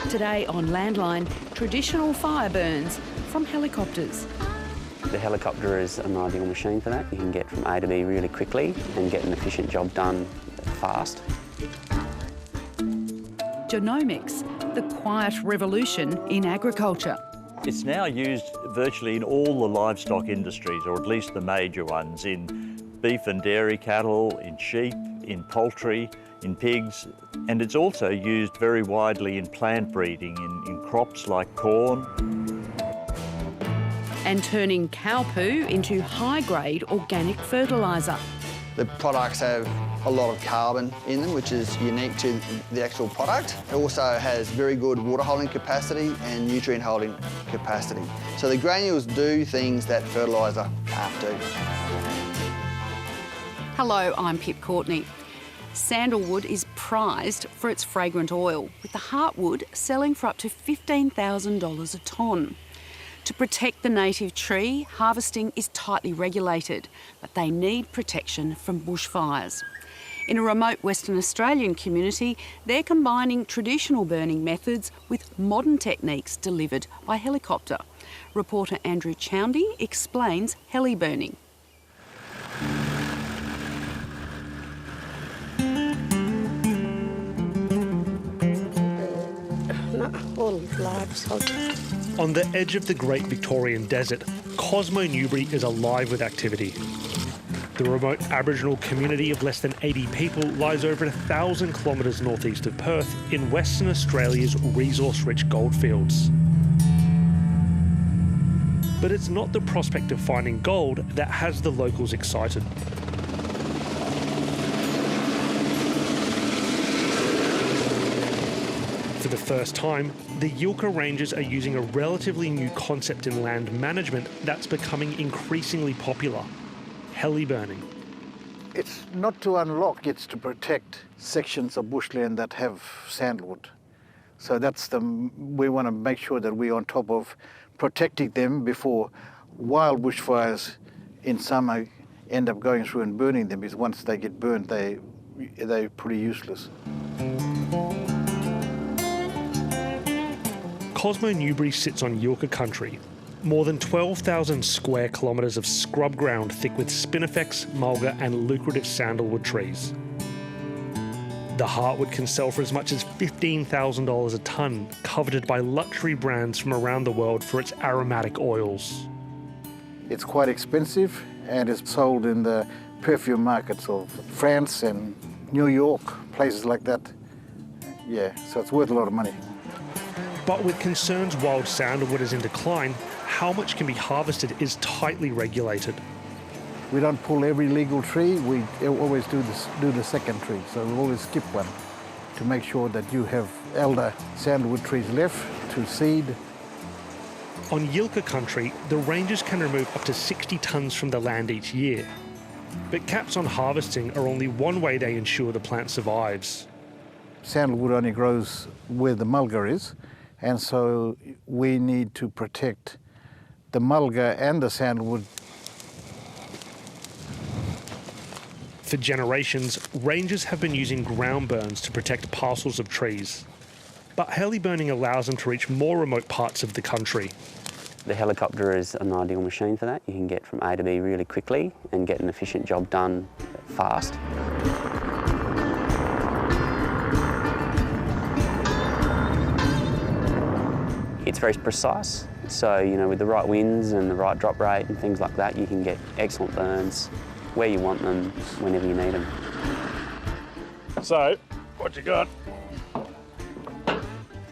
Today on Landline, traditional fire burns from helicopters. The helicopter is an ideal machine for that. You can get from A to B really quickly and get an efficient job done fast. Genomics, the quiet revolution in agriculture. It's now used virtually in all the livestock industries, or at least the major ones, in beef and dairy cattle, in sheep, in poultry, in pigs, and it's also used very widely in plant breeding, in crops like corn. And turning cow poo into high-grade organic fertiliser. The products have a lot of carbon in them, which is unique to the actual product. It also has very good water holding capacity and nutrient holding capacity. So the granules do things that fertiliser can't do. Hello, I'm Pip Courtney. Sandalwood is prized for its fragrant oil, with the heartwood selling for up to $15,000 a tonne. To protect the native tree, harvesting is tightly regulated, but they need protection from bushfires. In a remote Western Australian community, they're combining traditional burning methods with modern techniques delivered by helicopter. Reporter Andrew Choundy explains heli burning. On the edge of the Great Victorian Desert, Cosmo Newbury is alive with activity. The remote Aboriginal community of less than 80 people lies over 1,000 kilometres northeast of Perth in Western Australia's resource-rich goldfields. But it's not the prospect of finding gold that has the locals excited. For the first time, the Yilka Rangers are using a relatively new concept in land management that's becoming increasingly popular: heli burning. It's not to unlock, it's to protect sections of bushland that have sandalwood. So we want to make sure that we're on top of protecting them before wild bushfires in summer end up going through and burning them, because once they get burned, they're pretty useless. Cosmo Newbury sits on Yilka country, more than 12,000 square kilometres of scrub ground thick with spinifex, mulga and lucrative sandalwood trees. The heartwood can sell for as much as $15,000 a tonne, coveted by luxury brands from around the world for its aromatic oils. It's quite expensive and it's sold in the perfume markets of France and New York, places like that. Yeah, so it's worth a lot of money. But with concerns wild sandalwood is in decline, how much can be harvested is tightly regulated. We don't pull every legal tree, we always do the second tree, so we always skip one to make sure that you have elder sandalwood trees left to seed. On Yilka country, the rangers can remove up to 60 tonnes from the land each year. But caps on harvesting are only one way they ensure the plant survives. Sandalwood only grows where the mulga is, and so we need to protect the mulga and the sandalwood. For generations, rangers have been using ground burns to protect parcels of trees. But heli burning allows them to reach more remote parts of the country. The helicopter is an ideal machine for that. You can get from A to B really quickly and get an efficient job done fast. It's very precise, so with the right winds and the right drop rate and things like that, you can get excellent burns where you want them, whenever you need them. So, what you got?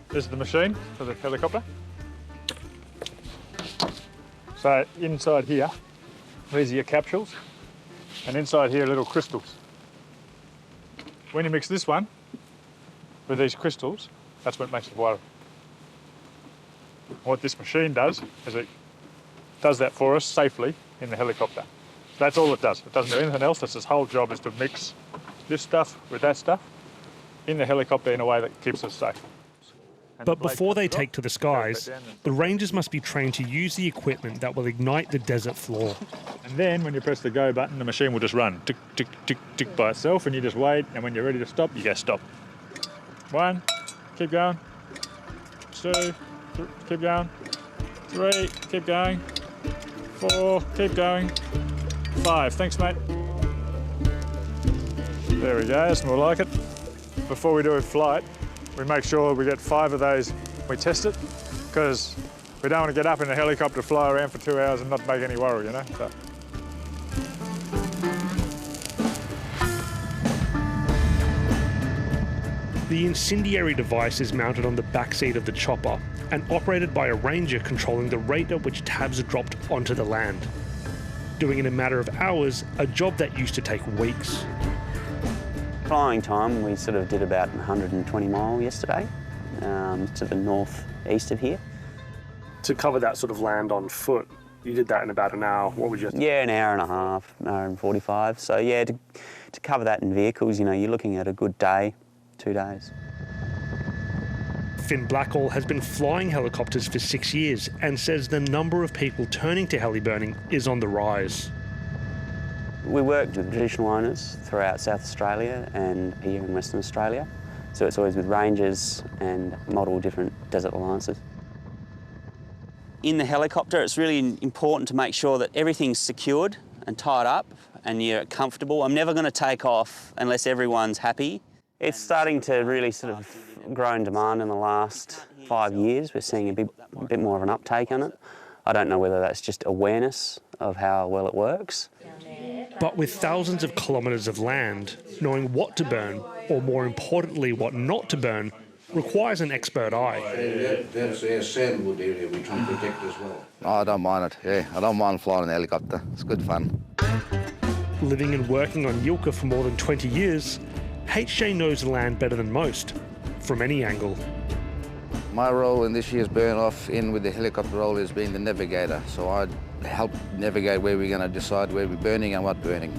This is the machine for the helicopter. So inside here, these are your capsules, and inside here are little crystals. When you mix this one with these crystals, that's what makes the water. What this machine does is it does that for us safely in the helicopter. That's all it does. It doesn't do anything else. That's its whole job, is to mix this stuff with that stuff in the helicopter in a way that keeps us safe. But before they take to the skies, the rangers must be trained to use the equipment that will ignite the desert floor. And then when you press the go button, the machine will just run tick, tick, tick, tick by itself, and you just wait, and when you're ready to stop, you go stop. One, keep going. 2, keep going. 3, keep going. 4, keep going. 5, thanks mate. There we go, that's more like it. Before we do a flight, we make sure we get 5 of those. We test it, because we don't want to get up in a helicopter, fly around for 2 hours and not make any worry, you know. So. The incendiary device is mounted on the backseat of the chopper and operated by a ranger controlling the rate at which tabs are dropped onto the land. Doing in a matter of hours, a job that used to take weeks. Flying time, we sort of did about 120 mile yesterday to the northeast of here. To cover that sort of land on foot, you did that in about an hour. What would you... Yeah, an hour and a half, an hour and 45. So yeah, to cover that in vehicles, you know, you're looking at a good day, 2 days. Finn Blackall has been flying helicopters for 6 years and says the number of people turning to heli burning is on the rise. We worked with traditional owners throughout South Australia and here in Western Australia. So it's always with rangers and multiple different desert alliances. In the helicopter, it's really important to make sure that everything's secured and tied up and you're comfortable. I'm never going to take off unless everyone's happy. It's starting to really sort of grow in demand in the last 5 years. We're seeing a bit more of an uptake on it. I don't know whether that's just awareness of how well it works. But with thousands of kilometres of land, knowing what to burn, or more importantly, what not to burn, requires an expert eye. That's a sandwood area we try to protect as well. Oh, I don't mind it, yeah. I don't mind flying an helicopter. It's good fun. Living and working on Yilka for more than 20 years, HJ knows the land better than most, from any angle. My role in this year's burn-off in with the helicopter role is being the navigator. So I help navigate where we're going to decide where we're burning and what burning.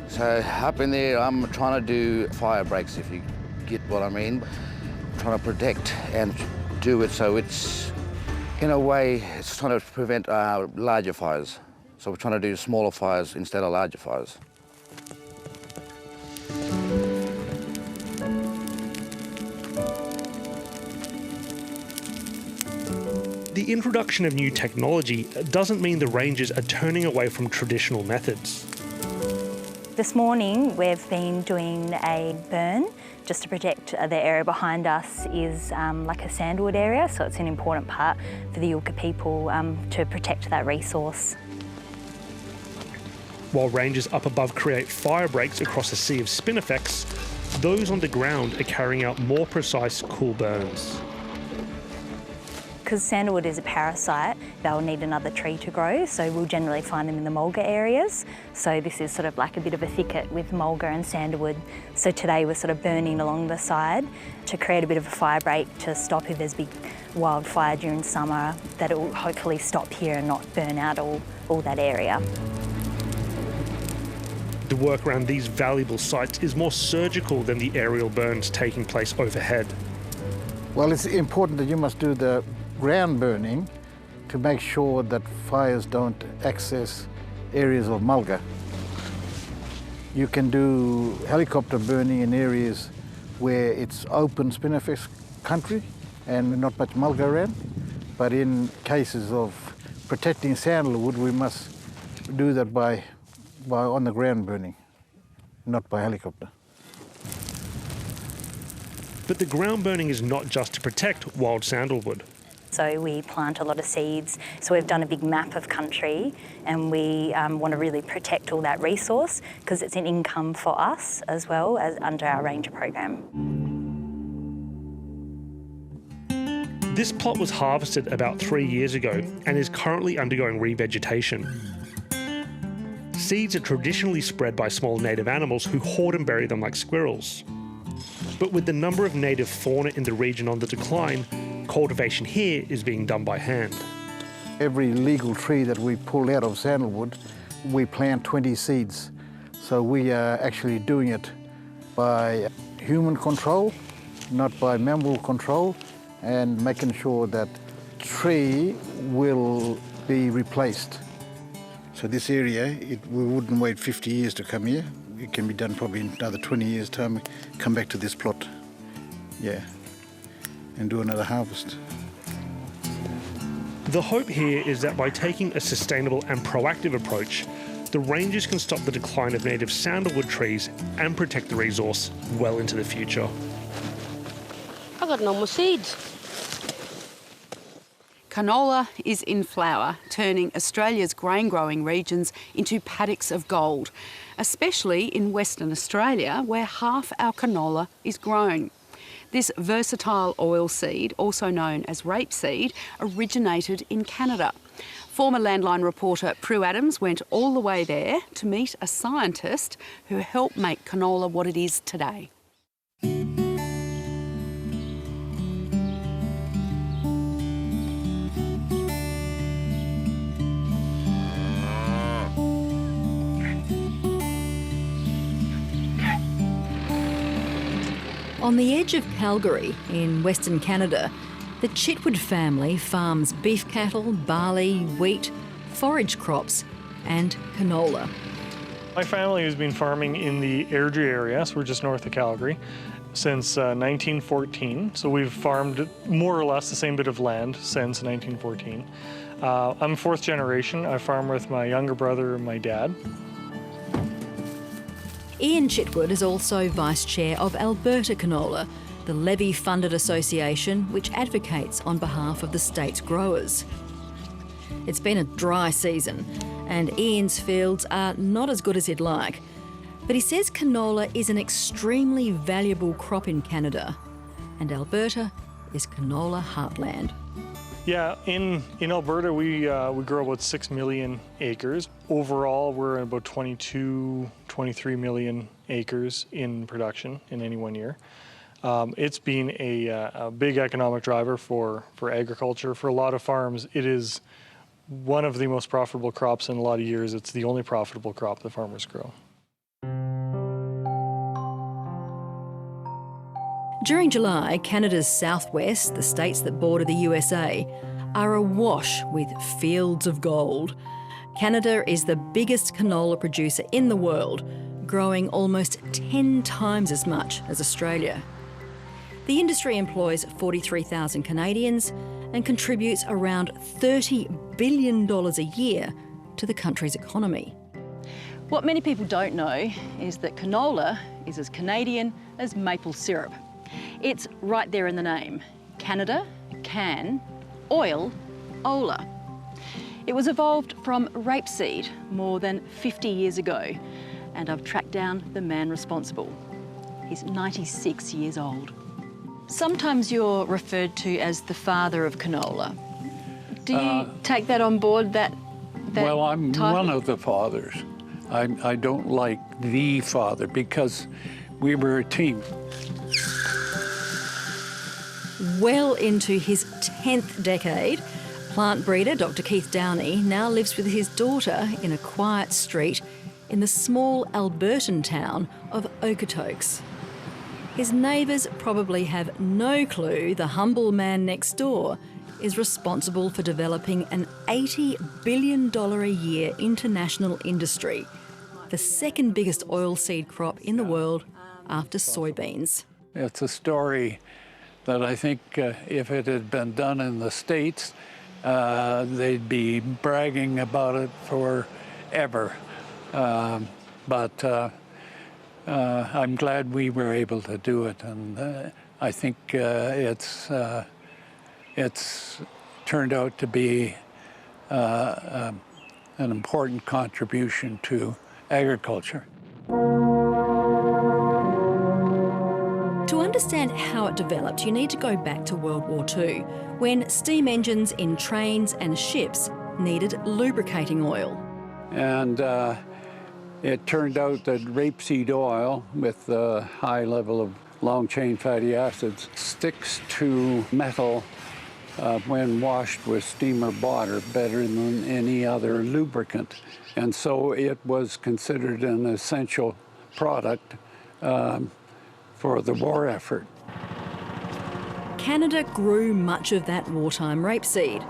So up in there, I'm trying to do fire breaks, if you get what I mean. Trying to protect and do it so it's, in a way, it's trying to prevent larger fires. So we're trying to do smaller fires instead of larger fires. The introduction of new technology doesn't mean the rangers are turning away from traditional methods. This morning we've been doing a burn just to protect the area behind us is like a sandwood area, so it's an important part for the Yilka people to protect that resource. While rangers up above create fire breaks across a sea of spinifex, those on the ground are carrying out more precise cool burns. Because sandalwood is a parasite, they'll need another tree to grow, so we'll generally find them in the mulga areas. So this is sort of like a bit of a thicket with mulga and sandalwood. So today we're sort of burning along the side to create a bit of a fire break to stop if there's big wildfire during summer, that it will hopefully stop here and not burn out all that area. The work around these valuable sites is more surgical than the aerial burns taking place overhead. Well, it's important that you must do the ground burning to make sure that fires don't access areas of mulga. You can do helicopter burning in areas where it's open spinifex country and not much mulga around, but in cases of protecting sandalwood, we must do that by on the ground burning, not by helicopter. But the ground burning is not just to protect wild sandalwood. So we plant a lot of seeds. So we've done a big map of country and we want to really protect all that resource because it's an income for us as well as under our ranger program. This plot was harvested about 3 years ago and is currently undergoing revegetation. Seeds are traditionally spread by small native animals who hoard and bury them like squirrels. But with the number of native fauna in the region on the decline, cultivation here is being done by hand. Every legal tree that we pull out of sandalwood, we plant 20 seeds. So we are actually doing it by human control, not by mammal control, and making sure that tree will be replaced. So this area, we wouldn't wait 50 years to come here. It can be done probably in another 20 years' time, come back to this plot, yeah, and do another harvest. The hope here is that by taking a sustainable and proactive approach, the rangers can stop the decline of native sandalwood trees and protect the resource well into the future. I got no more seeds. Canola is in flower, turning Australia's grain-growing regions into paddocks of gold, especially in Western Australia, where half our canola is grown. This versatile oilseed, also known as rapeseed, originated in Canada. Former Landline reporter Prue Adams went all the way there to meet a scientist who helped make canola what it is today. On the edge of Calgary, in Western Canada, the Chitwood family farms beef cattle, barley, wheat, forage crops and canola. My family has been farming in the Airdrie area, so we're just north of Calgary, since 1914. So we've farmed more or less the same bit of land since 1914. I'm fourth generation. I farm with my younger brother and my dad. Ian Chitwood is also Vice Chair of Alberta Canola, the levy-funded association which advocates on behalf of the state's growers. It's been a dry season and Ian's fields are not as good as he'd like, but he says canola is an extremely valuable crop in Canada and Alberta is canola heartland. Yeah, in Alberta we grow about 6 million acres. Overall, we're at about 23 million acres in production in any one year. It's been a big economic driver for agriculture. For a lot of farms, it is one of the most profitable crops in a lot of years. It's the only profitable crop the farmers grow. During July, Canada's southwest, the states that border the USA, are awash with fields of gold. Canada is the biggest canola producer in the world, growing almost 10 times as much as Australia. The industry employs 43,000 Canadians and contributes around $30 billion a year to the country's economy. What many people don't know is that canola is as Canadian as maple syrup. It's right there in the name. Canada, can, oil, ola. It was evolved from rapeseed more than 50 years ago, and I've tracked down the man responsible. He's 96 years old. Sometimes you're referred to as the father of canola. Do you take that on board, that well, I'm title? One of the fathers. I don't like the father because we were a team. Well into his 10th decade, plant breeder Dr. Keith Downey now lives with his daughter in a quiet street in the small Albertan town of Okotoks. His neighbours probably have no clue the humble man next door is responsible for developing an $80 billion a year international industry, the second biggest oilseed crop in the world after soybeans. It's a story that I think if it had been done in the States, they'd be bragging about it forever. But I'm glad we were able to do it, and I think it's turned out to be an important contribution to agriculture. To understand how it developed, you need to go back to World War II, when steam engines in trains and ships needed lubricating oil. And it turned out that rapeseed oil, with a high level of long-chain fatty acids, sticks to metal when washed with steam or water better than any other lubricant. And so it was considered an essential product for the war effort. Canada grew much of that wartime rapeseed.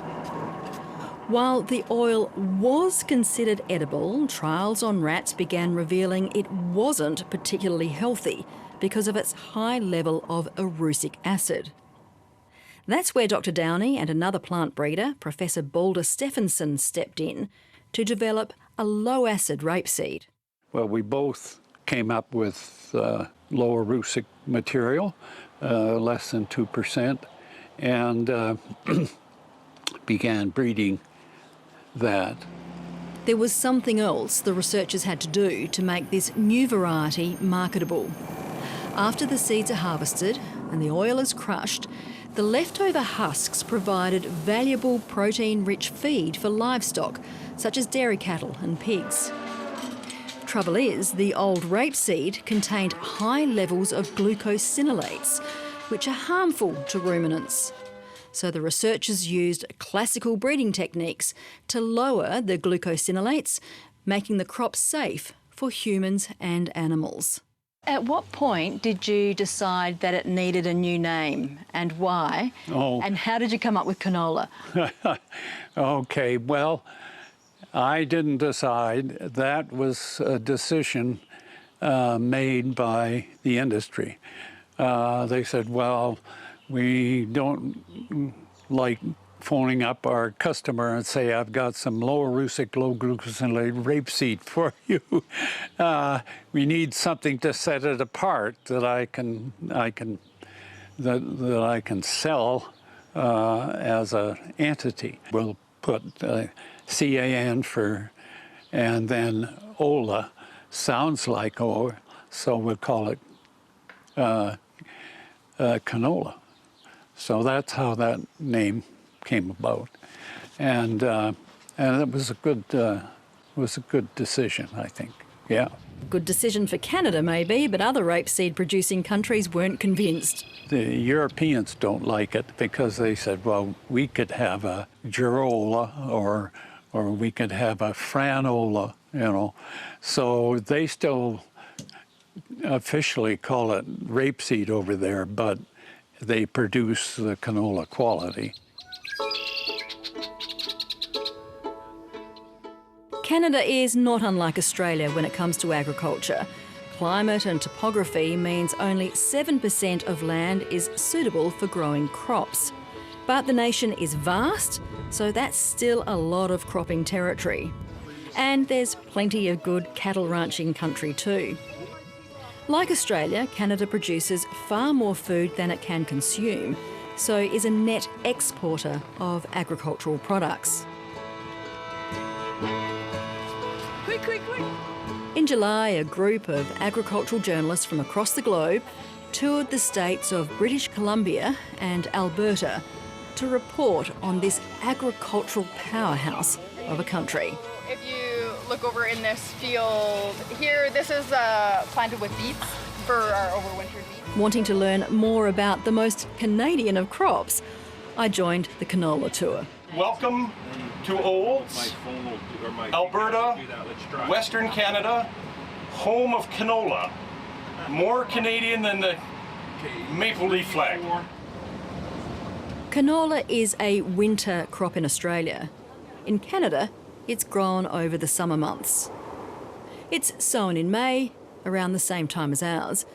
While the oil was considered edible, trials on rats began revealing it wasn't particularly healthy because of its high level of erucic acid. That's where Dr Downey and another plant breeder, Professor Balder Stephenson, stepped in to develop a low-acid rapeseed. Well, we both came up with lower rusic material, less than 2%, and began breeding that. There was something else the researchers had to do to make this new variety marketable. After the seeds are harvested and the oil is crushed, the leftover husks provided valuable protein-rich feed for livestock, such as dairy cattle and pigs. Trouble is, the old rapeseed contained high levels of glucosinolates, which are harmful to ruminants. So the researchers used classical breeding techniques to lower the glucosinolates, making the crop safe for humans and animals. At what point did you decide that it needed a new name, and why? Oh. And how did you come up with canola? Okay, well, I didn't decide. That was a decision made by the industry. They said, well, we don't like phoning up our customer and say, I've got some low rusic, low glucosinolate rapeseed for you. We need something to set it apart that I can sell as an entity. We'll put CAN for, and then Ola sounds like O, so we'll call it canola. So that's how that name came about, and it was a good decision, I think. Yeah. Good decision for Canada, maybe, but other rapeseed producing countries weren't convinced. The Europeans don't like it because they said, well, we could have a girola or we could have a franola, you know. So they still officially call it rapeseed over there, but they produce the canola quality. Canada is not unlike Australia when it comes to agriculture. Climate and topography means only 7% of land is suitable for growing crops. But the nation is vast, so that's still a lot of cropping territory. And there's plenty of good cattle ranching country too. Like Australia, Canada produces far more food than it can consume, so is a net exporter of agricultural products. Quick, quick, quick! In July, a group of agricultural journalists from across the globe toured the states of British Columbia and Alberta to report on this agricultural powerhouse of a country. If you look over in this field here, this is planted with beets for our overwintered beets. Wanting to learn more about the most Canadian of crops, I joined the canola tour. Welcome to Olds, Alberta, Western Canada, home of canola. More Canadian than the maple leaf flag. Canola is a winter crop in Australia. In Canada, it's grown over the summer months. It's sown in May, around the same time as ours,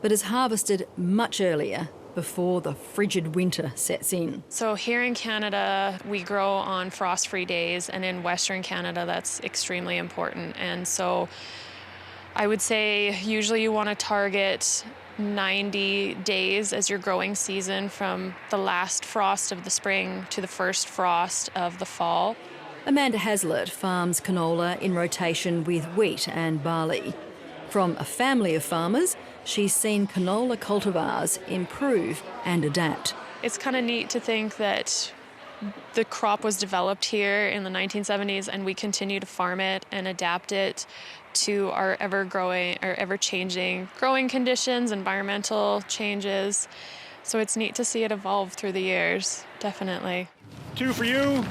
but is harvested much earlier, before the frigid winter sets in. So here in Canada, we grow on frost-free days, and in Western Canada, that's extremely important. And so I would say usually you want to target 90 days as your growing season from the last frost of the spring to the first frost of the fall. Amanda Hazlitt farms canola in rotation with wheat and barley. From a family of farmers, she's seen canola cultivars improve and adapt. It's kind of neat to think that the crop was developed here in the 1970s and we continue to farm it and adapt it to our ever-growing or ever-changing growing conditions, environmental changes. So it's neat to see it evolve through the years, definitely. 2 for you.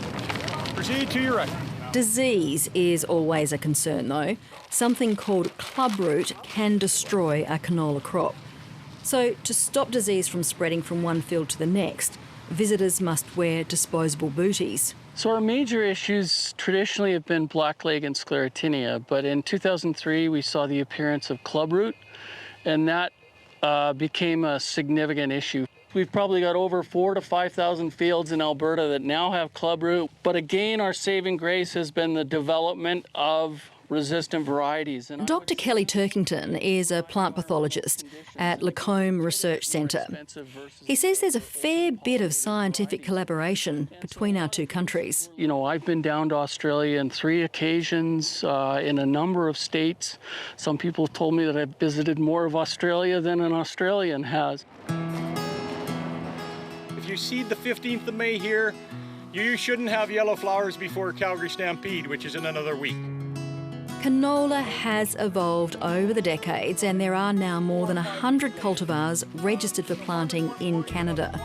Proceed to your right. Disease is always a concern though. Something called clubroot can destroy a canola crop. So to stop disease from spreading from one field to the next, visitors must wear disposable booties. So our major issues traditionally have been blackleg and sclerotinia, but in 2003 we saw the appearance of clubroot, and that became a significant issue. We've probably got over 4,000 to 5,000 fields in Alberta that now have clubroot. But again, our saving grace has been the development of resistant varieties. And Dr. Kelly Turkington is a plant pathologist at Lacombe Research Centre. He says there's a fair bit of scientific collaboration between our two countries. You know, I've been down to Australia on 3 occasions in a number of states. Some people have told me that I've visited more of Australia than an Australian has. If you seed the 15th of May here, you shouldn't have yellow flowers before Calgary Stampede, which is in another week. Canola has evolved over the decades, and there are now more than 100 cultivars registered for planting in Canada,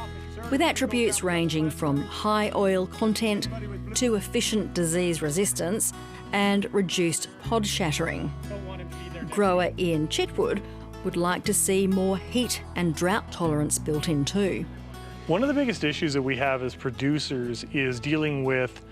with attributes ranging from high oil content to efficient disease resistance and reduced pod shattering. Grower Ian Chitwood would like to see more heat and drought tolerance built in too. One of the biggest issues that we have as producers is dealing with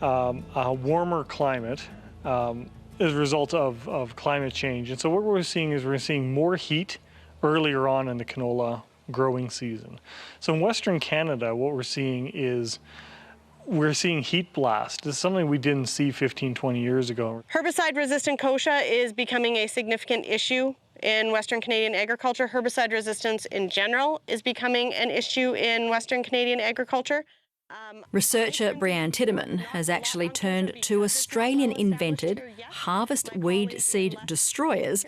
a warmer climate as a result of climate change. And so what we're seeing is we're seeing more heat earlier on in the canola growing season. So in Western Canada, what we're seeing is we're seeing heat blast. This is something we didn't see 15, 20 years ago. Herbicide-resistant kochia is becoming a significant issue in Western Canadian agriculture. Herbicide resistance in general is becoming an issue in Western Canadian agriculture. Researcher Brianne Titterman has actually turned to Australian-invented harvest weed seed destroyers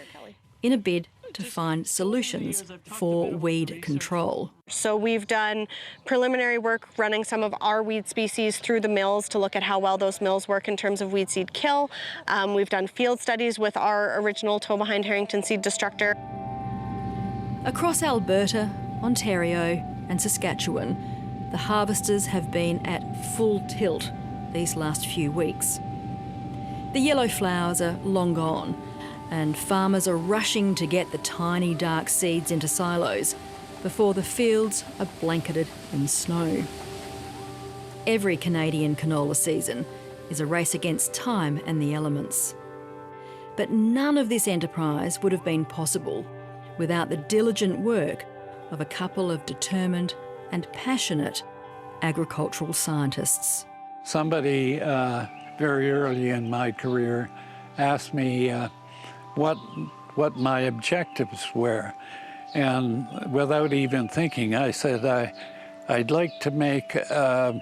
in a bid to find solutions for weed control. So we've done preliminary work running some of our weed species through the mills to look at how well those mills work in terms of weed seed kill. We've done field studies with our original toe-behind Harrington seed destructor. Across Alberta, Ontario and Saskatchewan, the harvesters have been at full tilt these last few weeks. The yellow flowers are long gone, and farmers are rushing to get the tiny dark seeds into silos before the fields are blanketed in snow. Every Canadian canola season is a race against time and the elements. But none of this enterprise would have been possible without the diligent work of a couple of determined and passionate agricultural scientists. Somebody very early in my career asked me what my objectives were. And without even thinking, I said I'd like to make a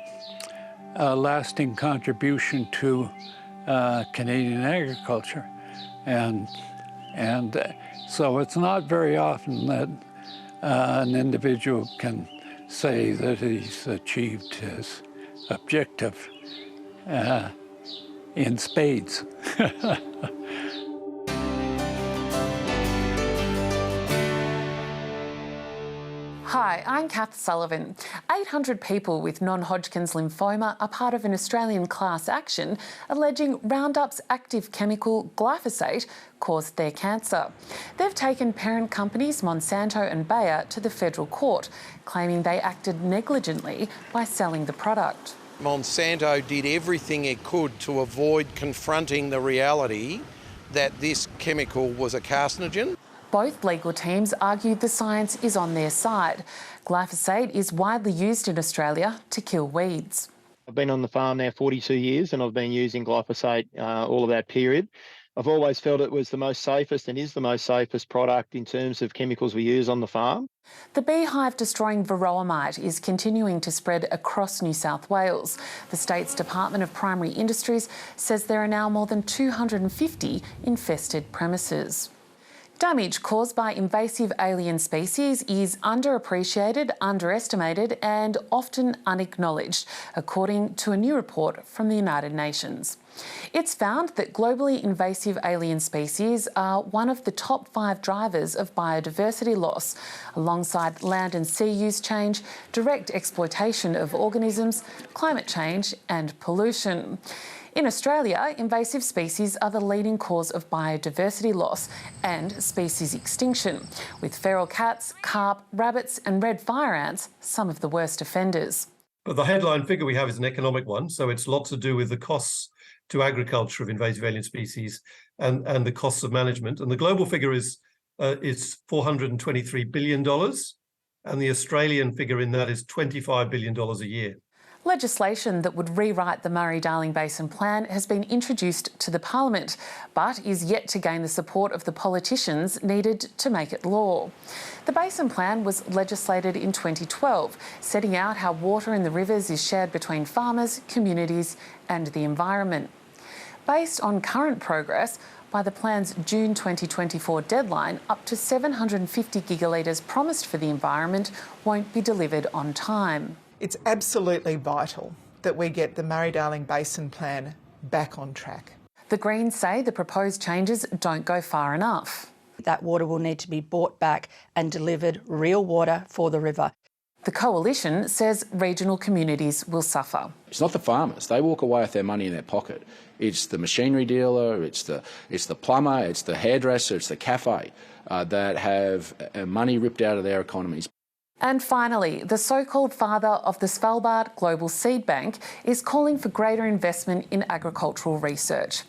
lasting contribution to Canadian agriculture. And so it's not very often that an individual can say that he's achieved his objective in spades. Hi, I'm Kath Sullivan. 800 people with non-Hodgkin's lymphoma are part of an Australian class action alleging Roundup's active chemical glyphosate caused their cancer. They've taken parent companies Monsanto and Bayer to the federal court, claiming they acted negligently by selling the product. Monsanto did everything it could to avoid confronting the reality that this chemical was a carcinogen. Both legal teams argued the science is on their side. Glyphosate is widely used in Australia to kill weeds. I've been on the farm now 42 years and I've been using glyphosate all of that period. I've always felt it was the most safest and is the most safest product in terms of chemicals we use on the farm. The beehive-destroying varroa mite is continuing to spread across New South Wales. The state's Department of Primary Industries says there are now more than 250 infested premises. Damage caused by invasive alien species is underappreciated, underestimated and often unacknowledged, according to a new report from the United Nations. It's found that globally invasive alien species are one of the top 5 drivers of biodiversity loss, alongside land and sea use change, direct exploitation of organisms, climate change and pollution. In Australia, invasive species are the leading cause of biodiversity loss and species extinction, with feral cats, carp, rabbits and red fire ants some of the worst offenders. But the headline figure we have is an economic one, so it's lots to do with the costs to agriculture of invasive alien species and the costs of management. And the global figure is $423 billion. and the Australian figure in that is $25 billion a year. Legislation that would rewrite the Murray-Darling Basin Plan has been introduced to the Parliament, but is yet to gain the support of the politicians needed to make it law. The Basin Plan was legislated in 2012, setting out how water in the rivers is shared between farmers, communities and the environment. Based on current progress, by the plan's June 2024 deadline, up to 750 gigalitres promised for the environment won't be delivered on time. It's absolutely vital that we get the Murray-Darling Basin Plan back on track. The Greens say the proposed changes don't go far enough. That water will need to be brought back and delivered real water for the river. The Coalition says regional communities will suffer. It's not the farmers. They walk away with their money in their pocket. It's the machinery dealer, it's the plumber, it's the hairdresser, it's the cafe that have money ripped out of their economies. And finally, the so-called father of the Svalbard Global Seed Bank is calling for greater investment in agricultural research.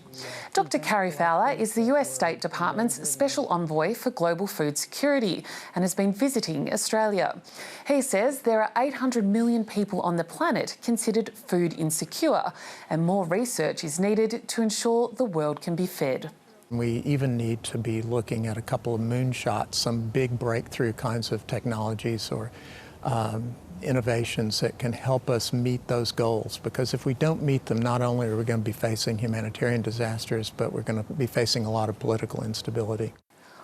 Dr. Carrie Fowler is the US State Department's Special Envoy for Global Food Security and has been visiting Australia. He says there are 800 million people on the planet considered food insecure, and more research is needed to ensure the world can be fed. We even need to be looking at a couple of moonshots, some big breakthrough kinds of technologies or innovations that can help us meet those goals. Because if we don't meet them, not only are we going to be facing humanitarian disasters, but we're going to be facing a lot of political instability.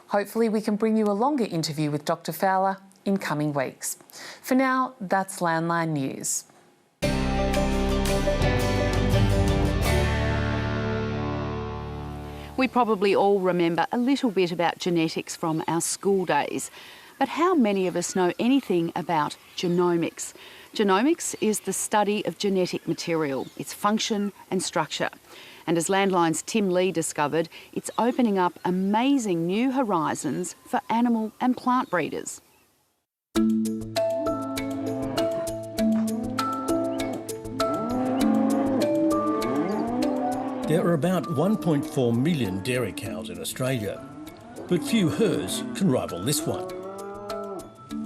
Hopefully we can bring you a longer interview with Dr. Fowler in coming weeks. For now, that's Landline News. We probably all remember a little bit about genetics from our school days. But how many of us know anything about genomics? Genomics is the study of genetic material, its function and structure. And as Landline's Tim Lee discovered, it's opening up amazing new horizons for animal and plant breeders. There are about 1.4 million dairy cows in Australia, but few herds can rival this one.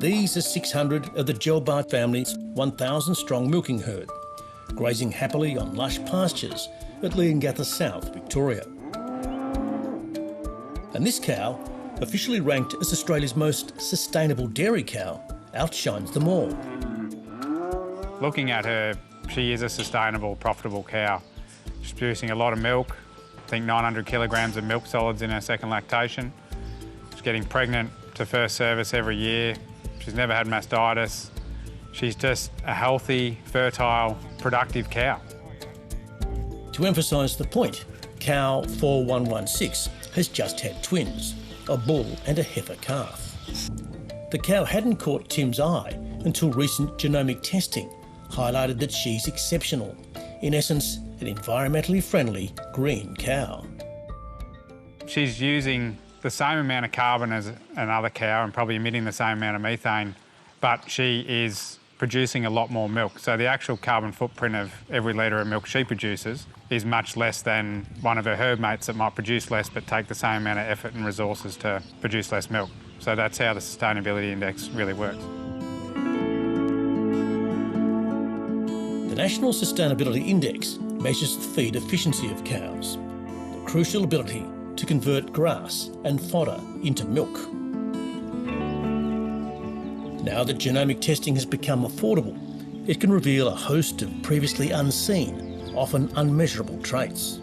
These are 600 of the Gelbart family's 1,000-strong milking herd, grazing happily on lush pastures at Leongatha South, Victoria. And this cow, officially ranked as Australia's most sustainable dairy cow, outshines them all. Looking at her, she is a sustainable, profitable cow. She's producing a lot of milk, I think 900 kilograms of milk solids in her second lactation. She's getting pregnant to first service every year. She's never had mastitis. She's just a healthy, fertile, productive cow. To emphasise the point, cow 4116 has just had twins, a bull and a heifer calf. The cow hadn't caught Tim's eye until recent genomic testing highlighted that she's exceptional. In essence, an environmentally friendly green cow. She's using the same amount of carbon as another cow and probably emitting the same amount of methane, but she is producing a lot more milk. So the actual carbon footprint of every litre of milk she produces is much less than one of her herd mates that might produce less but take the same amount of effort and resources to produce less milk. So that's how the sustainability index really works. The National Sustainability Index measures the feed efficiency of cows, the crucial ability to convert grass and fodder into milk. Now that genomic testing has become affordable, it can reveal a host of previously unseen, often unmeasurable traits.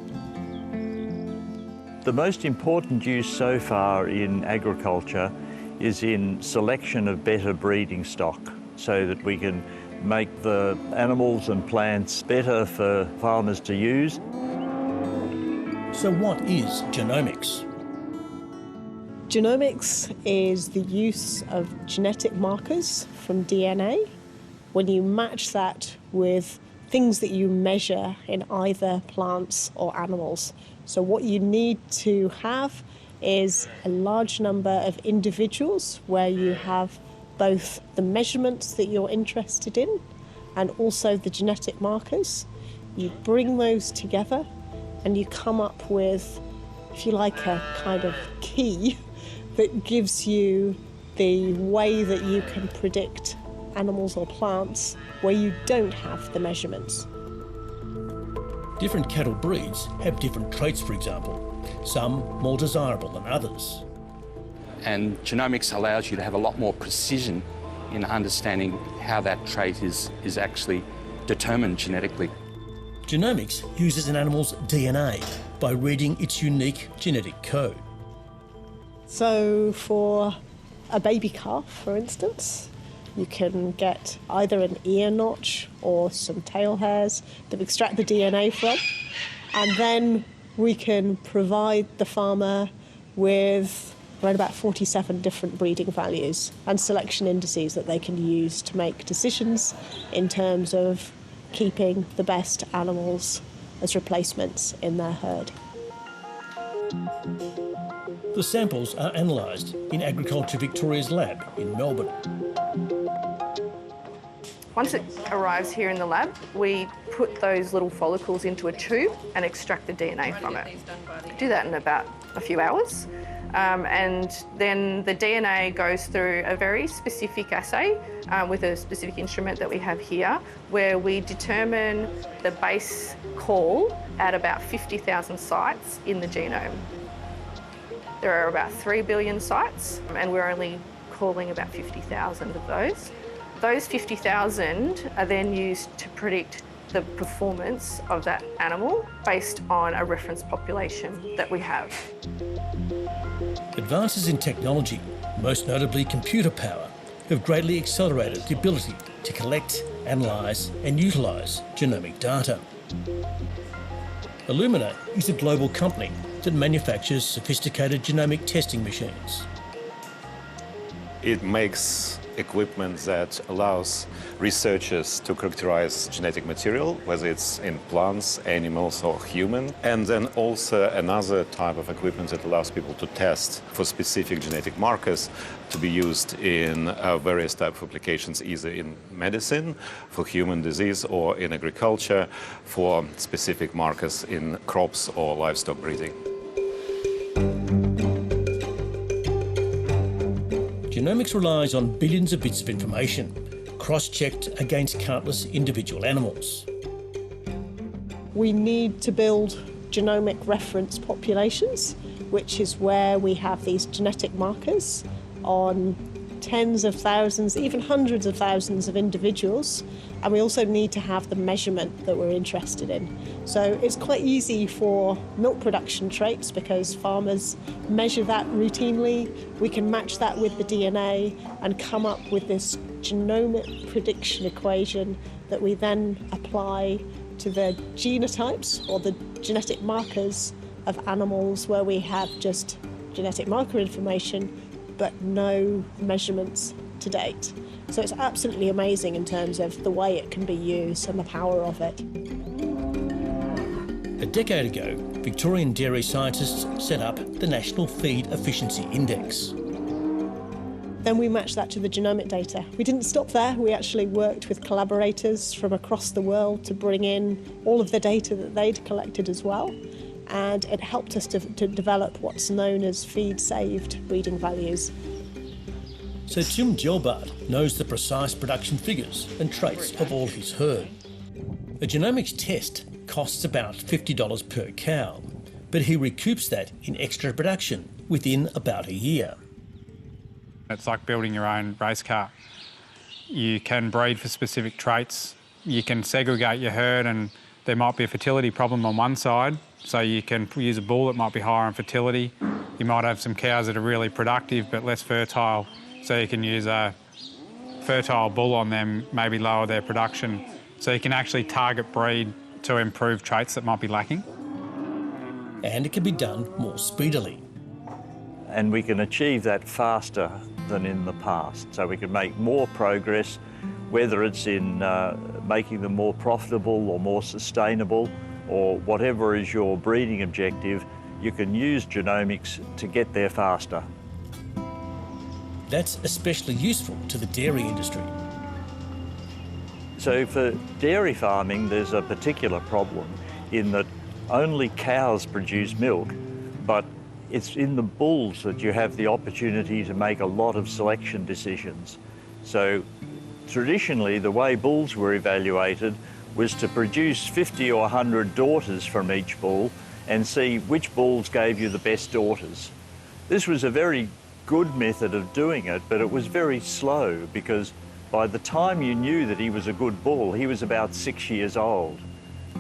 The most important use so far in agriculture is in selection of better breeding stock so that we can make the animals and plants better for farmers to use. So what is genomics? Genomics is the use of genetic markers from DNA when you match that with things that you measure in either plants or animals. So what you need to have is a large number of individuals where you have both the measurements that you're interested in and also the genetic markers. You bring those together and you come up with, if you like, a kind of key that gives you the way that you can predict animals or plants where you don't have the measurements. Different cattle breeds have different traits, for example, some more desirable than others. And genomics allows you to have a lot more precision in understanding how that trait is actually determined genetically. Genomics uses an animal's DNA by reading its unique genetic code. So for a baby calf, for instance, you can get either an ear notch or some tail hairs that we extract the DNA from, and then we can provide the farmer with around about 47 different breeding values and selection indices that they can use to make decisions in terms of keeping the best animals as replacements in their herd. The samples are analysed in Agriculture Victoria's lab in Melbourne. Once it arrives here in the lab, we put those little follicles into a tube and extract the DNA from it. Do that in about a few hours. And then the DNA goes through a very specific assay with a specific instrument that we have here, where we determine the base call at about 50,000 sites in the genome. There are about 3 billion sites, and we're only calling about 50,000 of those. Those 50,000 are then used to predict the performance of that animal based on a reference population that we have. Advances in technology, most notably computer power, have greatly accelerated the ability to collect, analyse and utilise genomic data. Illumina is a global company that manufactures sophisticated genomic testing machines. It makes equipment that allows researchers to characterize genetic material, whether it's in plants, animals or human, and then also another type of equipment that allows people to test for specific genetic markers to be used in various types of applications, either in medicine, for human disease, or in agriculture, for specific markers in crops or livestock breeding. Genomics relies on billions of bits of information, cross-checked against countless individual animals. We need to build genomic reference populations, which is where we have these genetic markers on tens of thousands, even hundreds of thousands of individuals, and we also need to have the measurement that we're interested in. So it's quite easy for milk production traits because farmers measure that routinely. We can match that with the DNA and come up with this genomic prediction equation that we then apply to the genotypes or the genetic markers of animals where we have just genetic marker information but no measurements to date. So it's absolutely amazing in terms of the way it can be used and the power of it. A decade ago, Victorian dairy scientists set up the National Feed Efficiency Index. Then we matched that to the genomic data. We didn't stop there. We actually worked with collaborators from across the world to bring in all of the data that they'd collected as well. And it helped us to develop what's known as feed-saved breeding values. So Tim Gelbart knows the precise production figures and traits of all his herd. A genomics test costs about $50 per cow, but he recoups that in extra production within about a year. It's like building your own race car. You can breed for specific traits. You can segregate your herd, and there might be a fertility problem on one side, so you can use a bull that might be higher in fertility. You might have some cows that are really productive but less fertile, so you can use a fertile bull on them, maybe lower their production. So you can actually target breed to improve traits that might be lacking. And it can be done more speedily. And we can achieve that faster than in the past. So we can make more progress, whether it's in making them more profitable or more sustainable, or whatever is your breeding objective, you can use genomics to get there faster. That's especially useful to the dairy industry. So for dairy farming, there's a particular problem in that only cows produce milk, but It's in the bulls that you have the opportunity to make a lot of selection decisions. So traditionally, the way bulls were evaluated was to produce 50 or 100 daughters from each bull and see which bulls gave you the best daughters. This was a very good method of doing it, but it was very slow because by the time you knew that he was a good bull, he was about 6 years old.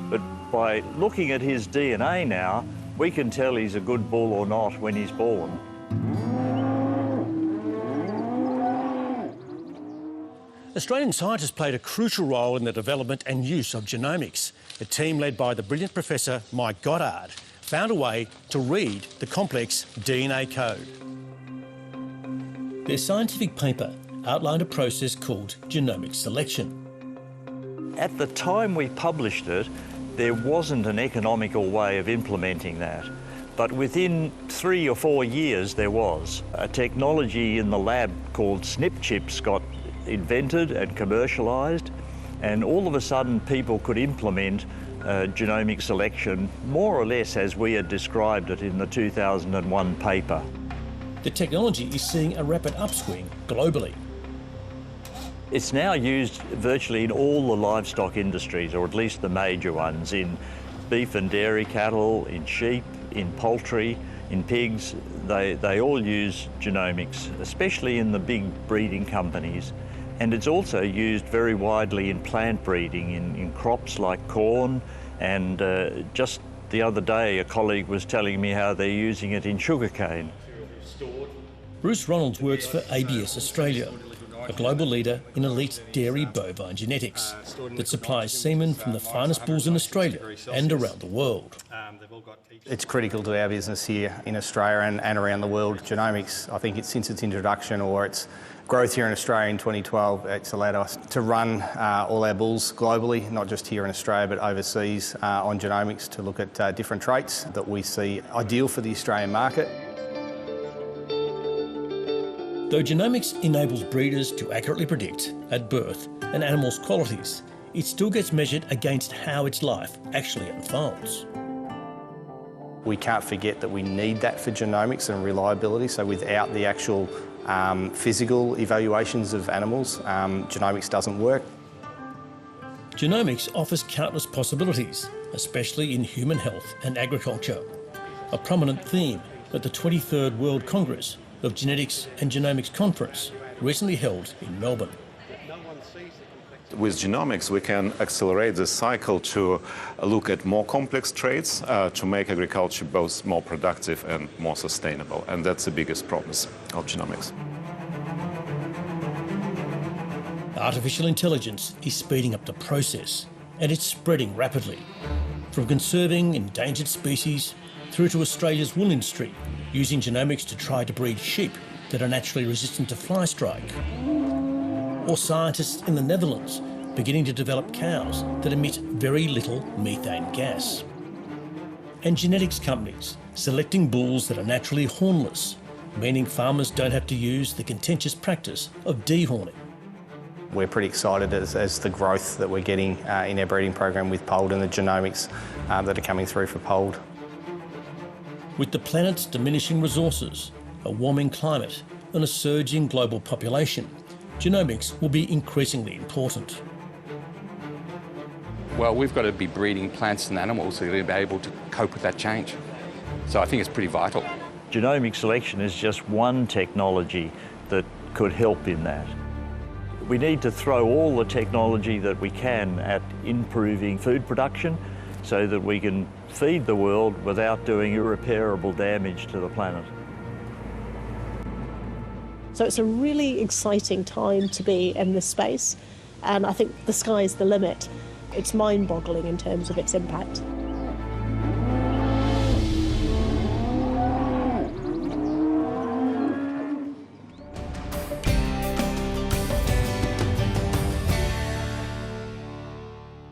But by looking at his DNA now, we can tell he's a good bull or not when he's born. Australian scientists played a crucial role in the development and use of genomics. A team led by the brilliant Professor Mike Goddard found a way to read the complex DNA code. Their scientific paper outlined a process called genomic selection. At the time we published it, there wasn't an economical way of implementing that. But within 3 or 4 years, there was. A technology in the lab called SNP chips got invented and commercialised, and all of a sudden people could implement genomic selection more or less as we had described it in the 2001 paper. The technology is seeing a rapid upswing globally. It's now used virtually in all the livestock industries, or at least the major ones, in beef and dairy cattle, in sheep, in poultry, in pigs. They all use genomics, especially in the big breeding companies. And it's also used very widely in plant breeding, in crops like corn. And just the other day, a colleague was telling me how they're using it in sugarcane. Bruce Ronalds works for ABS Australia, a global leader in elite dairy bovine genetics that supplies semen from the finest bulls in Australia and around the world. It's critical to our business here in Australia and around the world. Genomics, I think since its introduction or its growth here in Australia in 2012, it's allowed us to run all our bulls globally, not just here in Australia but overseas on genomics to look at different traits that we see ideal for the Australian market. Though genomics enables breeders to accurately predict, at birth, an animal's qualities, it still gets measured against how its life actually unfolds. We can't forget that we need that for genomics and reliability, so without the actual physical evaluations of animals, genomics doesn't work. Genomics offers countless possibilities, especially in human health and agriculture, a prominent theme at the 23rd World Congress of Genetics and Genomics Conference, recently held in Melbourne. With genomics, we can accelerate the cycle to look at more complex traits to make agriculture both more productive and more sustainable. And that's the biggest promise of genomics. Artificial intelligence is speeding up the process, and it's spreading rapidly. From conserving endangered species through to Australia's wool industry, using genomics to try to breed sheep that are naturally resistant to fly strike. Or scientists in the Netherlands beginning to develop cows that emit very little methane gas. And genetics companies selecting bulls that are naturally hornless, meaning farmers don't have to use the contentious practice of dehorning. We're pretty excited as the growth that we're getting in our breeding program with polled and the genomics that are coming through for polled. With the planet's diminishing resources, a warming climate and a surging global population, genomics will be increasingly important. Well, we've got to be breeding plants and animals that are going to be able to cope with that change. So I think it's pretty vital. Genomic selection is just one technology that could help in that. We need to throw all the technology that we can at improving food production so that we can feed the world without doing irreparable damage to the planet. So it's a really exciting time to be in this space, and I think the sky's the limit. It's mind-boggling in terms of its impact.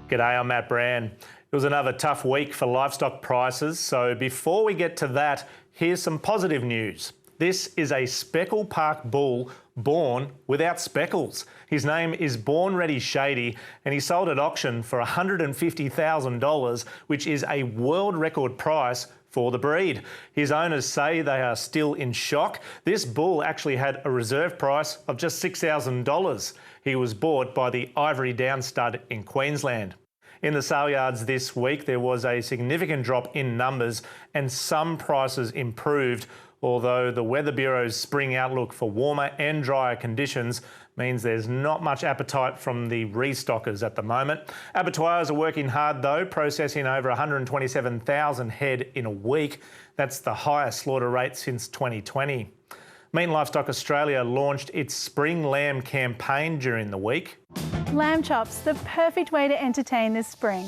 G'day, I'm Matt Brand. It was another tough week for livestock prices, so before we get to that, here's some positive news. This is a Speckle Park bull born without speckles. His name is Born Ready Shady, and he sold at auction for $150,000, which is a world record price for the breed. His owners say they are still in shock. This bull actually had a reserve price of just $6,000. He was bought by the Ivory Down stud in Queensland. In the sale yards this week, there was a significant drop in numbers and some prices improved, although the Weather Bureau's spring outlook for warmer and drier conditions means there's not much appetite from the restockers at the moment. Abattoirs are working hard though, processing over 127,000 head in a week. That's the highest slaughter rate since 2020. Meat and Livestock Australia launched its Spring Lamb campaign during the week. Lamb chops, the perfect way to entertain this spring.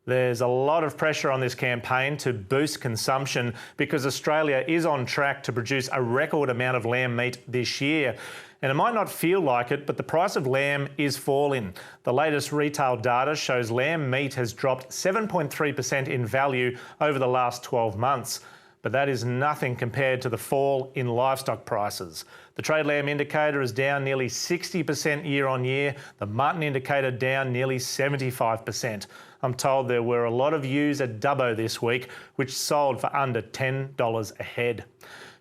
There's a lot of pressure on this campaign to boost consumption because Australia is on track to produce a record amount of lamb meat this year. And it might not feel like it, but the price of lamb is falling. The latest retail data shows lamb meat has dropped 7.3% in value over the last 12 months. But that is nothing compared to the fall in livestock prices. The trade lamb indicator is down nearly 60% year on year, the mutton indicator down nearly 75%. I'm told there were a lot of ewes at Dubbo this week, which sold for under $10 a head.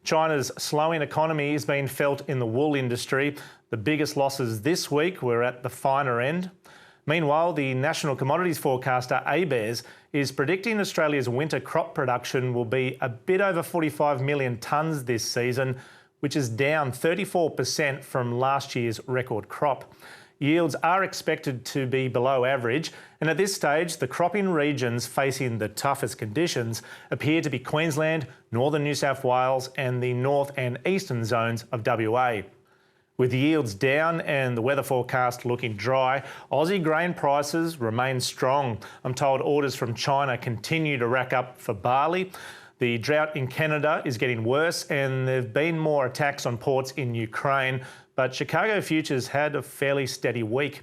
China's slowing economy is being felt in the wool industry. The biggest losses this week were at the finer end. Meanwhile, the National Commodities Forecaster, ABARES, is predicting Australia's winter crop production will be a bit over 45 million tonnes this season, which is down 34% from last year's record crop. Yields are expected to be below average, and at this stage, the cropping regions facing the toughest conditions appear to be Queensland, northern New South Wales, and the north and eastern zones of WA. With yields down and the weather forecast looking dry, Aussie grain prices remain strong. I'm told orders from China continue to rack up for barley. The drought in Canada is getting worse and there have been more attacks on ports in Ukraine, but Chicago futures had a fairly steady week.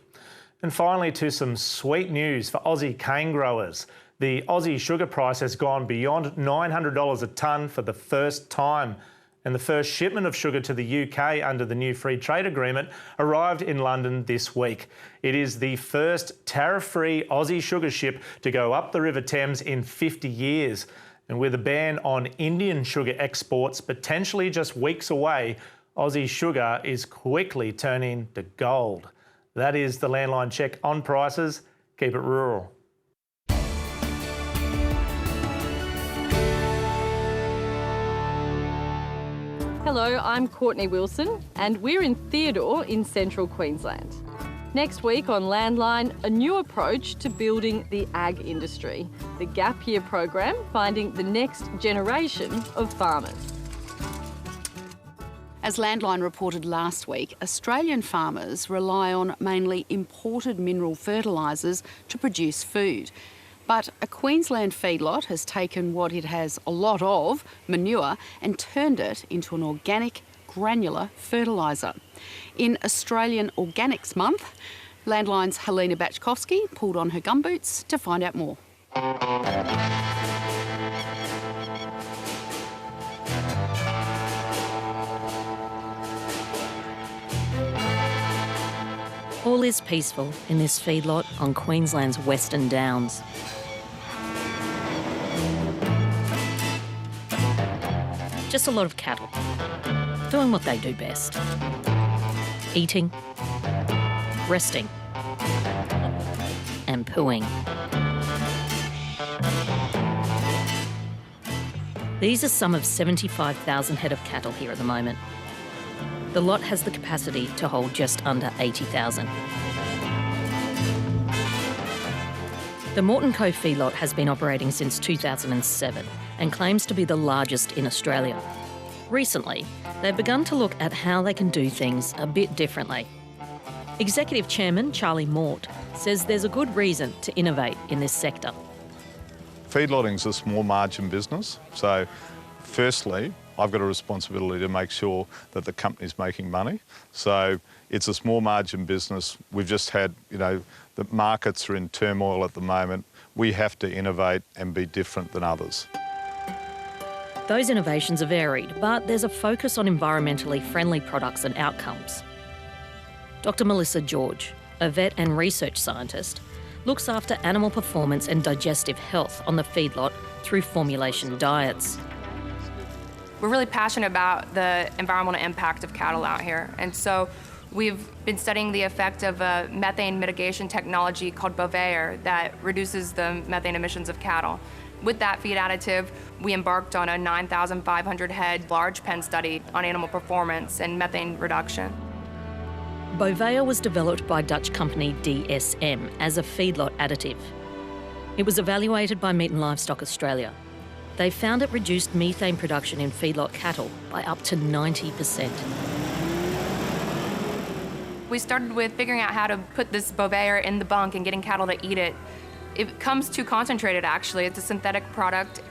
And finally, to some sweet news for Aussie cane growers. The Aussie sugar price has gone beyond $900 a tonne for the first time. And the first shipment of sugar to the UK under the new free trade agreement arrived in London this week. It is the first tariff-free Aussie sugar ship to go up the River Thames in 50 years. And with a ban on Indian sugar exports potentially just weeks away, Aussie sugar is quickly turning to gold. That is the Landline check on prices. Keep it rural. Hello, I'm Courtney Wilson and we're in Theodore in central Queensland. Next week on Landline, a new approach to building the ag industry. The Gap Year program finding the next generation of farmers. As Landline reported last week, Australian farmers rely on mainly imported mineral fertilisers to produce food. But a Queensland feedlot has taken what it has a lot of, manure, and turned it into an organic, granular fertiliser. In Australian Organics Month, Landline's Helena Bachkovsky pulled on her gumboots to find out more. All is peaceful in this feedlot on Queensland's Western Downs. Just a lot of cattle, doing what they do best. Eating, resting, and pooing. These are some of 75,000 head of cattle here at the moment. The lot has the capacity to hold just under 80,000. The Moreton Cove feedlot has been operating since 2007 and claims to be the largest in Australia. Recently, they've begun to look at how they can do things a bit differently. Executive Chairman Charlie Mort says there's a good reason to innovate in this sector. Feedlotting is a small margin business, so firstly, I've got a responsibility to make sure that the company's making money. So it's a small margin business. We've just had, the markets are in turmoil at the moment. We have to innovate and be different than others. Those innovations are varied, but there's a focus on environmentally friendly products and outcomes. Dr. Melissa George, a vet and research scientist, looks after animal performance and digestive health on the feedlot through formulation diets. We're really passionate about the environmental impact of cattle out here, and so we've been studying the effect of a methane mitigation technology called Bovaer that reduces the methane emissions of cattle. With that feed additive, we embarked on a 9,500 head large pen study on animal performance and methane reduction. Bovaer was developed by Dutch company DSM as a feedlot additive. It was evaluated by Meat and Livestock Australia. They found it reduced methane production in feedlot cattle by up to 90%. We started with figuring out how to put this Bovaer in the bunk and getting cattle to eat it. It comes too concentrated, actually. It's a synthetic product,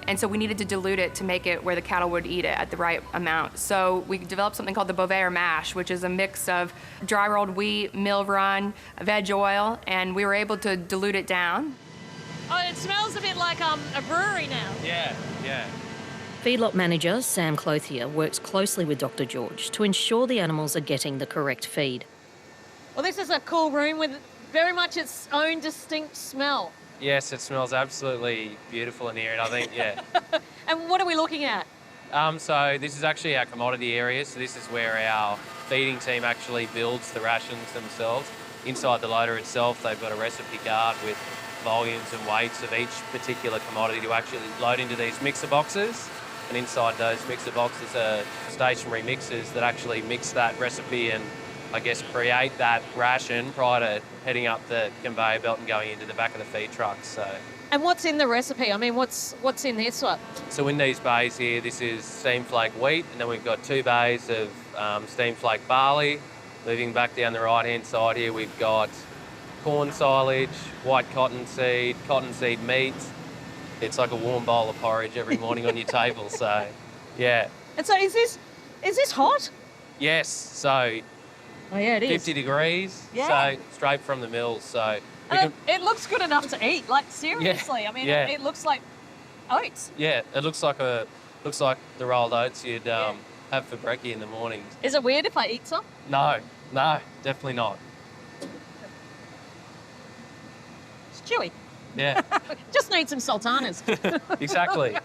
and so we needed to dilute it to make it where the cattle would eat it at the right amount. So we developed something called the Bovaer mash, which is a mix of dry rolled wheat, mill run, veg oil, and we were able to dilute it down. Oh, it smells a bit like a brewery now. Yeah. Feedlot manager Sam Clothier works closely with Dr. George to ensure the animals are getting the correct feed. Well, this is a cool room with very much its own distinct smell. Yes, it smells absolutely beautiful in here, and I think, yeah. And what are we looking at? So this is actually our commodity area, so this is where our feeding team actually builds the rations themselves. Inside the loader itself, they've got a recipe card with volumes and weights of each particular commodity to actually load into these mixer boxes. And inside those mixer boxes are stationary mixers that actually mix that recipe and, I guess, create that ration prior to heading up the conveyor belt and going into the back of the feed trucks. So. And what's in the recipe? I mean, what's in this one? So in these bays here, this is steam flake wheat, and then we've got 2 bays of steam flake barley. Moving back down the right-hand side here, we've got corn silage, white cottonseed meat. It's like a warm bowl of porridge every morning on your table, so, yeah. And so is this hot? Yes, so oh, yeah, it is. 50 degrees, yeah. So straight from the mill, so... It looks good enough to eat, like seriously. Yeah, I mean, yeah. it looks like oats. Yeah, it looks like the rolled oats you'd have for brekkie in the morning. Is it weird if I eat some? No, definitely not. It's chewy. Yeah. Just need some sultanas. Exactly.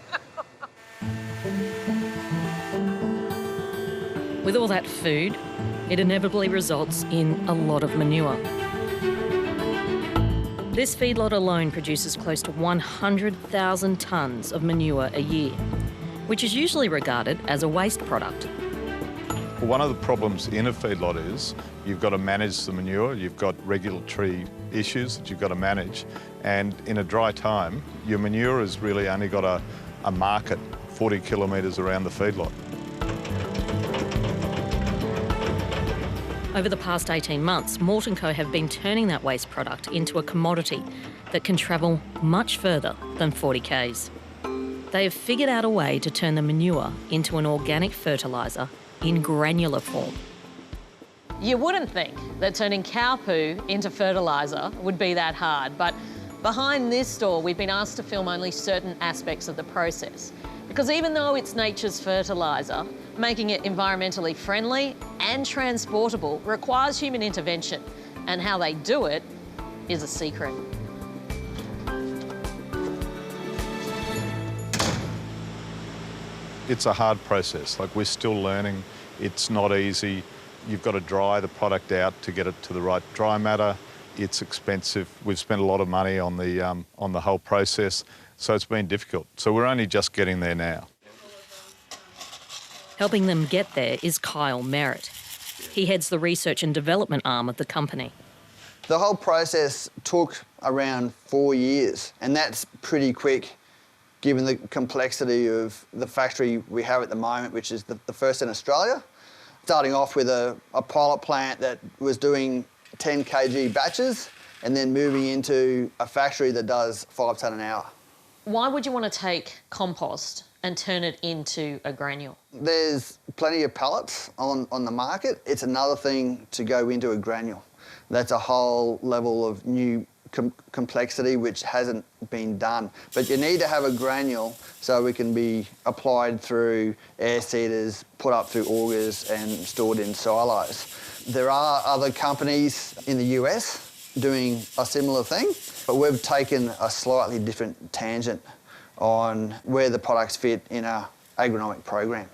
With all that food, it inevitably results in a lot of manure. This feedlot alone produces close to 100,000 tonnes of manure a year, which is usually regarded as a waste product. Well, one of the problems in a feedlot is you've got to manage the manure, you've got regulatory issues that you've got to manage, and in a dry time, your manure has really only got a market 40 kilometres around the feedlot. Over the past 18 months, Mort & Co have been turning that waste product into a commodity that can travel much further than 40 k's. They have figured out a way to turn the manure into an organic fertiliser in granular form. You wouldn't think that turning cow poo into fertiliser would be that hard, but behind this door, we've been asked to film only certain aspects of the process. Because even though it's nature's fertiliser, making it environmentally friendly and transportable requires human intervention, and how they do it is a secret. It's a hard process, like we're still learning. It's not easy. You've got to dry the product out to get it to the right dry matter. It's expensive. We've spent a lot of money on the whole process, so it's been difficult. So we're only just getting there now. Helping them get there is Kyle Merritt. He heads the research and development arm of the company. The whole process took around 4 years, and that's pretty quick given the complexity of the factory we have at the moment, which is the first in Australia. Starting off with a pilot plant that was doing 10 kg batches and then moving into a factory that does 5 tonne an hour. Why would you want to take compost and turn it into a granule? There's plenty of pellets on the market. It's another thing to go into a granule. That's a whole level of new complexity which hasn't been done. But you need to have a granule so it can be applied through air seeders, put up through augers and stored in silos. There are other companies in the US doing a similar thing, but we've taken a slightly different tangent on where the products fit in our agronomic program.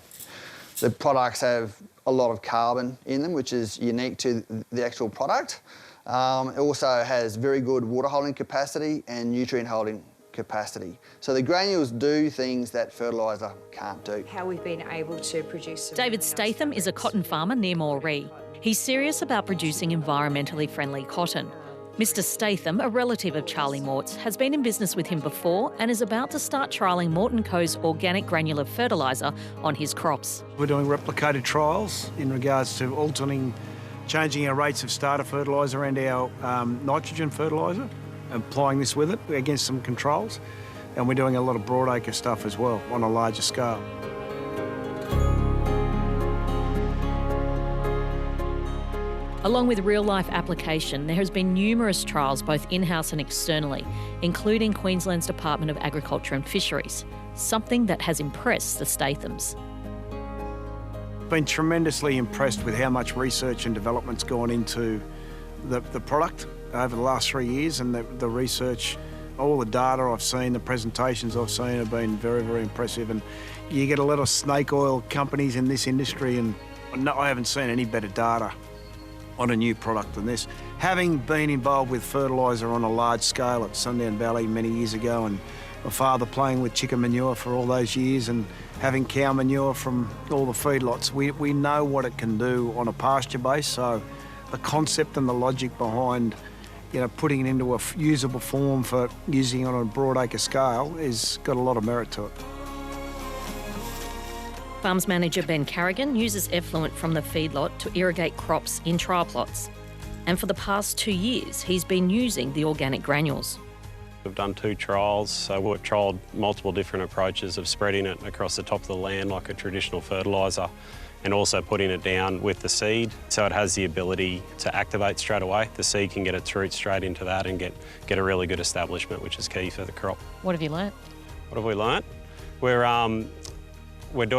The products have a lot of carbon in them, which is unique to the actual product. It also has very good water holding capacity and nutrient holding capacity. So the granules do things that fertiliser can't do. How we've been able to produce... David Statham is a cotton farmer near Moree. He's serious about producing environmentally friendly cotton. Mr Statham, a relative of Charlie Mort's, has been in business with him before and is about to start trialling Mort & Co.'s organic granular fertiliser on his crops. We're doing replicated trials in regards to changing our rates of starter fertiliser and our nitrogen fertiliser, applying this with it against some controls, and we're doing a lot of broadacre stuff as well on a larger scale. Along with real-life application, there has been numerous trials both in-house and externally, including Queensland's Department of Agriculture and Fisheries, something that has impressed the Stathams. Been tremendously impressed with how much research and development's gone into the product over the last 3 years, and the research, all the data I've seen, the presentations I've seen have been very, very impressive. And you get a lot of snake oil companies in this industry, and I haven't seen any better data on a new product than this. Having been involved with fertiliser on a large scale at Sundown Valley many years ago, and my father playing with chicken manure for all those years, and having cow manure from all the feedlots, we know what it can do on a pasture base. So the concept and the logic behind putting it into a usable form for using on a broadacre scale has got a lot of merit to it. Farms manager Ben Carrigan uses effluent from the feedlot to irrigate crops in trial plots. And for the past 2 years, he's been using the organic granules. We've done 2 trials, so we've trialled multiple different approaches of spreading it across the top of the land like a traditional fertiliser, and also putting it down with the seed, so it has the ability to activate straight away. The seed can get its roots straight into that and get a really good establishment, which is key for the crop. What have you learnt? What have we learnt? We're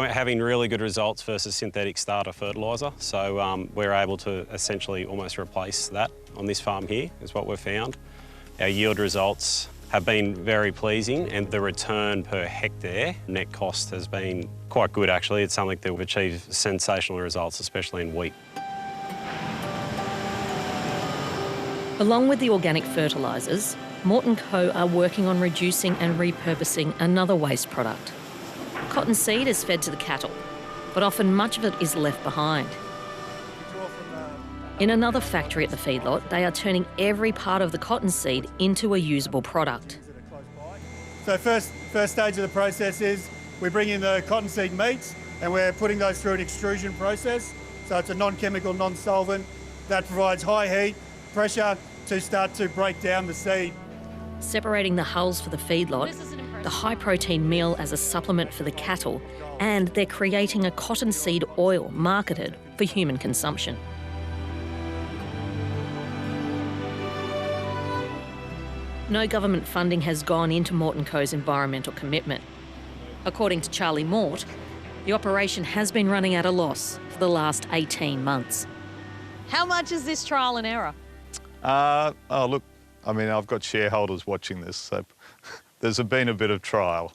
having really good results versus synthetic starter fertiliser, so we're able to essentially almost replace that on this farm here, is what we've found. Our yield results have been very pleasing, and the return per hectare net cost has been quite good actually. It's something that we've achieved sensational results, especially in wheat. Along with the organic fertilisers, Mort & Co are working on reducing and repurposing another waste product. Cotton seed is fed to the cattle, but often much of it is left behind. In another factory at the feedlot, they are turning every part of the cotton seed into a usable product. So first stage of the process is we bring in the cottonseed meats and we're putting those through an extrusion process. So it's a non-chemical, non-solvent that provides high heat, pressure to start to break down the seed. Separating the hulls for the feedlot, the high-protein meal as a supplement for the cattle, and they're creating a cottonseed oil marketed for human consumption. No government funding has gone into Mort & Co.'s environmental commitment. According to Charlie Mort, the operation has been running at a loss for the last 18 months. How much is this trial and error? Look, I mean, I've got shareholders watching this, so there's been a bit of trial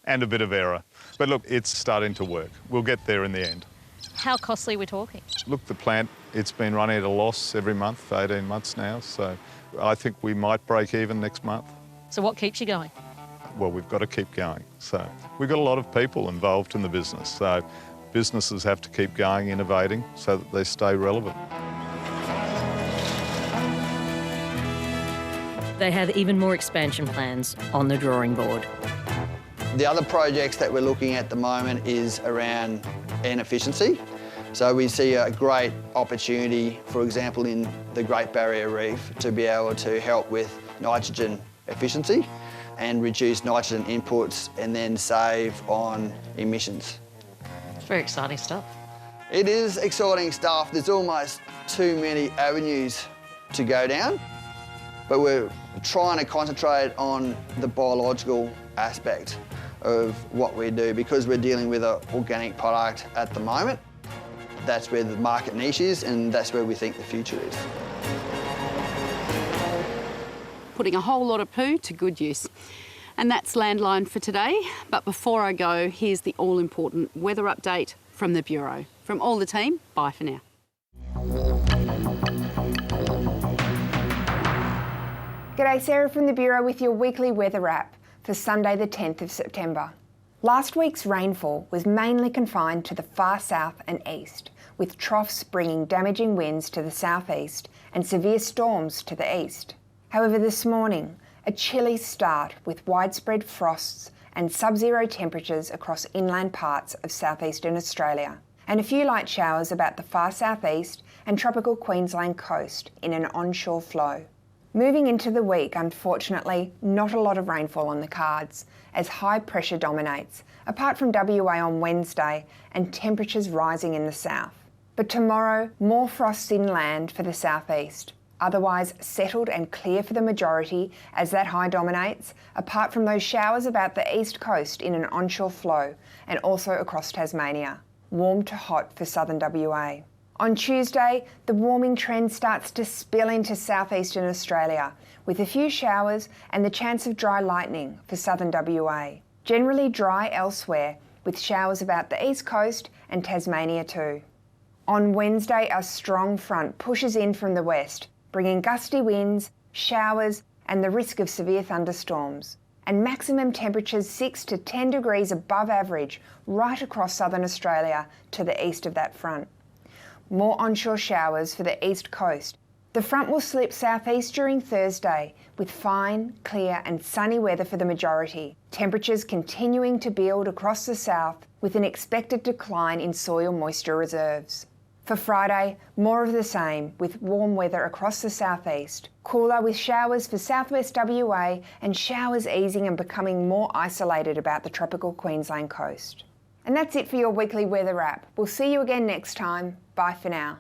and a bit of error. But look, it's starting to work. We'll get there in the end. How costly are we talking? Look, the plant, it's been running at a loss every month for 18 months now, so I think we might break even next month. So what keeps you going? Well, we've got to keep going. So we've got a lot of people involved in the business, so businesses have to keep going, innovating, so that they stay relevant. They have even more expansion plans on the drawing board. The other projects that we're looking at the moment is around N efficiency. So we see a great opportunity, for example, in the Great Barrier Reef, to be able to help with nitrogen efficiency and reduce nitrogen inputs and then save on emissions. It's very exciting stuff. It is exciting stuff. There's almost too many avenues to go down, but we're trying to concentrate on the biological aspect of what we do because we're dealing with an organic product at the moment. That's where the market niche is, and that's where we think the future is. putting a whole lot of poo to good use. And that's Landline for today. But before I go, here's the all-important weather update from the Bureau. From all the team, bye for now. G'day, Sarah from the Bureau with your weekly weather wrap for Sunday the 10th of September. Last week's rainfall was mainly confined to the far south and east, with troughs bringing damaging winds to the southeast and severe storms to the east. However, this morning, a chilly start with widespread frosts and sub-zero temperatures across inland parts of southeastern Australia, and a few light showers about the far southeast and tropical Queensland coast in an onshore flow. Moving into the week, unfortunately, not a lot of rainfall on the cards, as high pressure dominates, apart from WA on Wednesday and temperatures rising in the south. But tomorrow, more frosts inland for the southeast, otherwise settled and clear for the majority as that high dominates, apart from those showers about the east coast in an onshore flow and also across Tasmania. Warm to hot for southern WA. On Tuesday, the warming trend starts to spill into southeastern Australia, with a few showers and the chance of dry lightning for southern WA. Generally dry elsewhere, with showers about the east coast and Tasmania too. On Wednesday, a strong front pushes in from the west, bringing gusty winds, showers and the risk of severe thunderstorms, and maximum temperatures 6 to 10 degrees above average right across southern Australia to the east of that front. More onshore showers for the east coast. The front will slip southeast during Thursday with fine, clear and sunny weather for the majority. Temperatures continuing to build across the south with an expected decline in soil moisture reserves. For Friday, more of the same with warm weather across the southeast. Cooler with showers for southwest WA and showers easing and becoming more isolated about the tropical Queensland coast. And that's it for your weekly weather wrap. We'll see you again next time. Bye for now.